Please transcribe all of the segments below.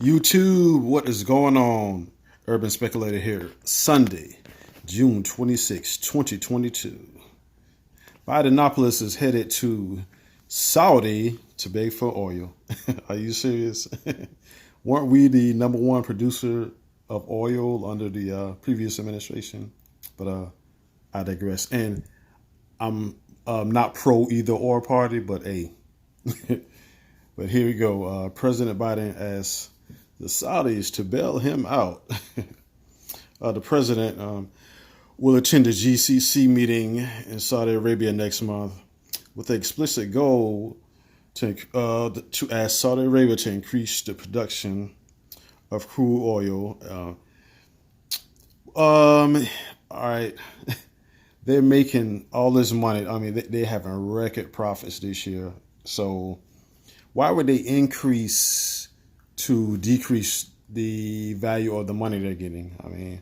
YouTube, what is going on? Urban Speculator here. Sunday, June 26, 2022. Bidenomipolis is headed to Saudi to beg for oil. Are you serious? Weren't we the number one producer of oil under the previous administration? But I digress. And I'm not pro either or party, but but here we go. President Biden asks the Saudis to bail him out. The president will attend a GCC meeting in Saudi Arabia next month with the explicit goal to ask Saudi Arabia to increase the production of crude oil. All right. They're making all this money. I mean, they're having record profits this year. So why would they increase to decrease the value of the money they're getting? I mean,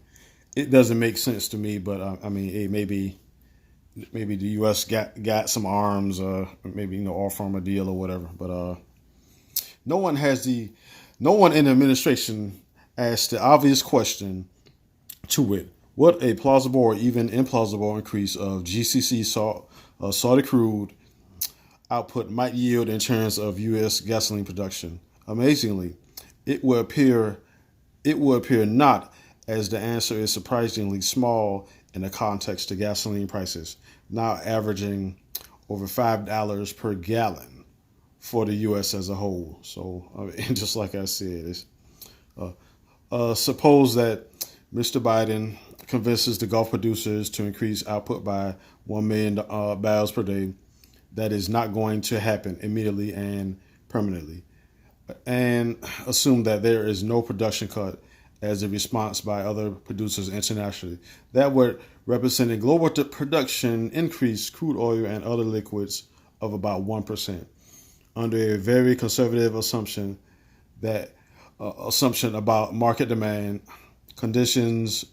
it doesn't make sense to me, but I mean, hey, maybe the U.S. got some arms, maybe, offer them a deal or whatever. But no one in the administration asked the obvious question, to wit, what a plausible or even implausible increase of GCC Saudi crude output might yield in terms of U.S. gasoline production. Amazingly, it would appear not, as the answer is surprisingly small in the context of gasoline prices, now averaging over $5 per gallon for the U.S. as a whole. So, just like I said, suppose that Mr. Biden convinces the Gulf producers to increase output by 1 million barrels per day. That is not going to happen immediately and permanently. And assume that there is no production cut as a response by other producers internationally. That would represent a global production increase, crude oil and other liquids, of about 1%, under a very conservative assumption about market demand conditions,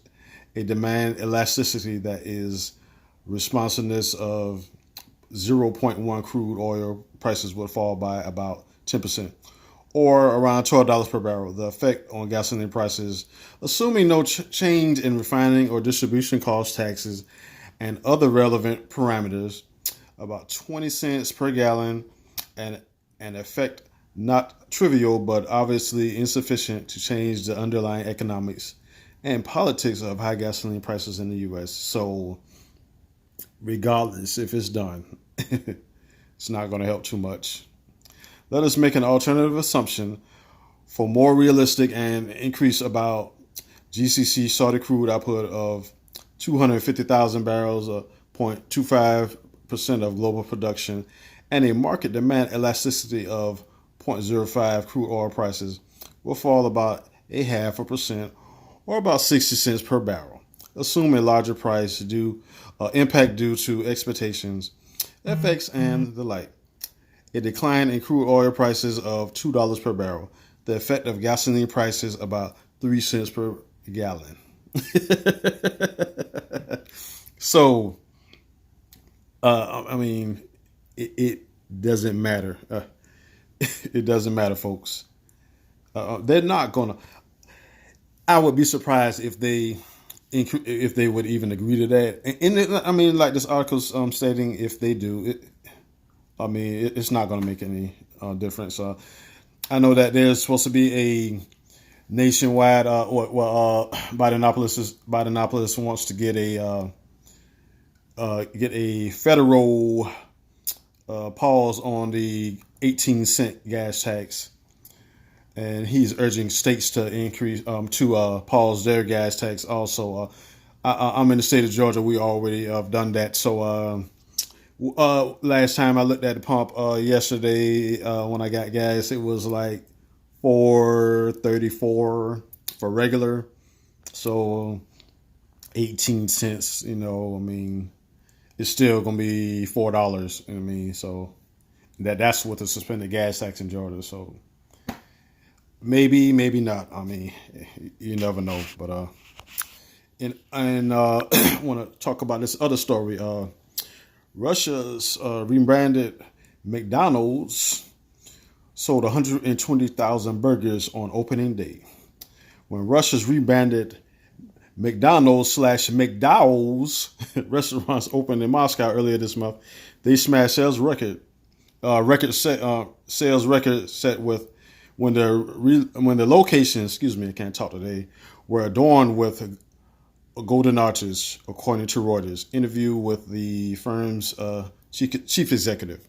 a demand elasticity that is responsiveness of 0.1 crude oil prices would fall by about 10%, or around $12 per barrel. The effect on gasoline prices, assuming no change in refining or distribution cost, taxes, and other relevant parameters, about 20 cents per gallon, and an effect not trivial but obviously insufficient to change the underlying economics and politics of high gasoline prices in the U.S. So regardless if it's done, it's not going to help too much. Let us make an alternative assumption for more realistic and increase about GCC Saudi crude output of 250,000 barrels, 0.25% of global production, and a market demand elasticity of 0.05. Crude oil prices will fall about 0.5%, or about 60 cents per barrel. Assume a larger price impact due to expectations, effects, and the like. A decline in crude oil prices of $2 per barrel. The effect of gasoline prices about 3 cents per gallon. So, I mean, it doesn't matter. It doesn't matter, folks. They're not gonna. I would be surprised if they would even agree to that. And I mean, like this article's stating, if they do, it's not going to make any difference. I know that there's supposed to be a nationwide. Bidenomipolis wants to get a federal pause on the 18-cent gas tax. And he's urging states to pause their gas tax also. I'm in the state of Georgia. We already have done that. So last time I looked at the pump yesterday when I got gas, it was like $4.34 for regular. So 18 cents, it's still going to be $4. So that's with the suspended gas tax in Georgia. So maybe not. You never know. But I want to talk about this other story. Russia's rebranded McDonald's sold 120,000 burgers on opening day. When Russia's rebranded McDonald's slash McDowell's restaurants opened in Moscow earlier this month, they smashed sales record sales record set with when the locations, I can't talk today, were adorned with golden arches, according to Reuters interview with the firm's chief executive.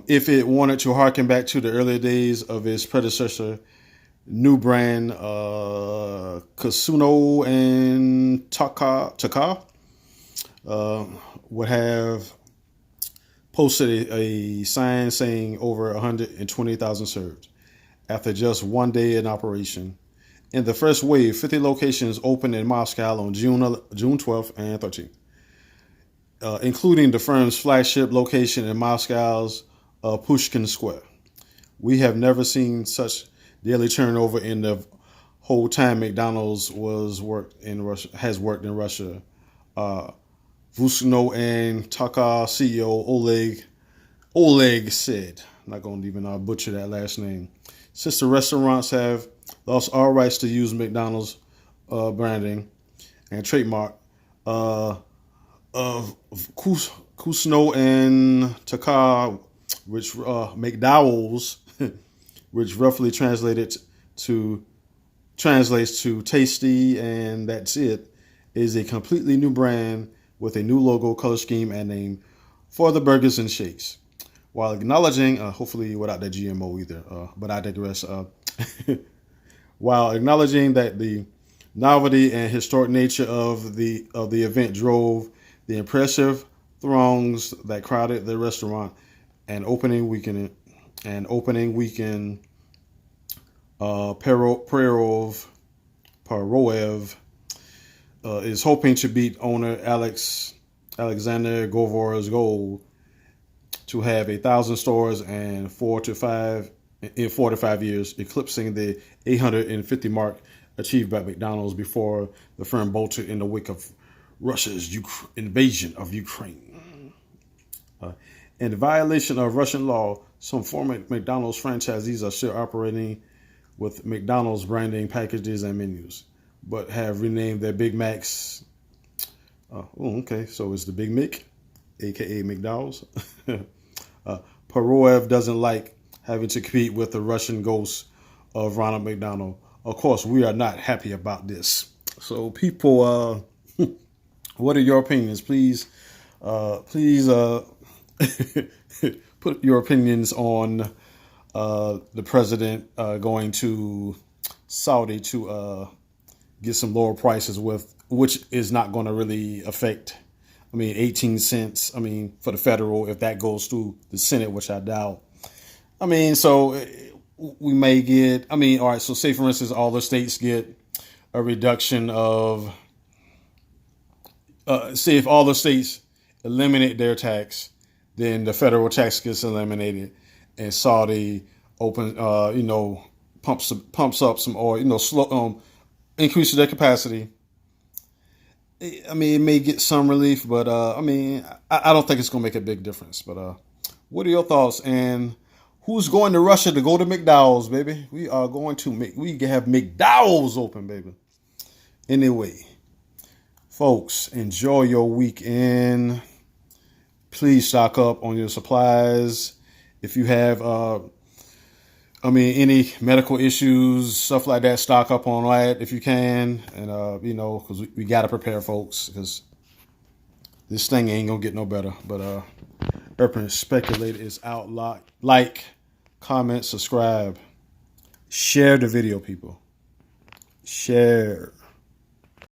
If it wanted to harken back to the earlier days of its predecessor, new brand Vkusno and Tochka would have posted a sign saying over 120,000 served after just one day in operation. In the first wave, 50 locations opened in Moscow on June 12th and 13th, including the firm's flagship location in Moscow's Pushkin Square. We have never seen such daily turnover in the whole time McDonald's has worked in Russia. Vkusno and Tochka CEO Oleg said. I'm not going to even butcher that last name. Since the restaurants have lost all rights to use McDonald's branding and trademark, of Vkusno and Tochka, which McDowell's, which roughly translates to tasty and that's it, is a completely new brand with a new logo, color scheme, and name for the burgers and shakes. While acknowledging, hopefully without that GMO either, but I digress. While acknowledging that the novelty and historic nature of the event drove the impressive throngs that crowded the restaurant, and opening weekend, Paroev is hoping to beat owner Alexander Govor's goal to have 1,000 stores in 4 to 5 years, eclipsing the 850 mark achieved by McDonald's before the firm bolted in the wake of Russia's invasion of Ukraine. In violation of Russian law, some former McDonald's franchisees are still operating with McDonald's branding packages and menus, but have renamed their Big Macs. Okay, so it's the Big Mick, aka McDowell's. Paroev doesn't like having to compete with the Russian ghost of Ronald McDonald. Of course, we are not happy about this. So, people, what are your opinions? Please, put your opinions on the president going to Saudi to get some lower prices which is not going to really affect, 18 cents, for the federal, if that goes through the Senate, which I doubt. So we may get, all right, so say for instance, all the states get a reduction of, say if all the states eliminate their tax, then the federal tax gets eliminated and Saudi pumps up some oil, increases their capacity. It may get some relief, but I don't think it's going to make a big difference. But what are your thoughts? And who's going to Russia to go to McDowell's, baby? We are going to we have McDowell's open, baby. Anyway, folks, enjoy your weekend. Please stock up on your supplies. If you have, any medical issues, stuff like that, stock up on that if you can. And, because we got to prepare, folks, because this thing ain't going to get no better. But Urban Speculator is out. Like, comment, subscribe. Share the video, people. Share.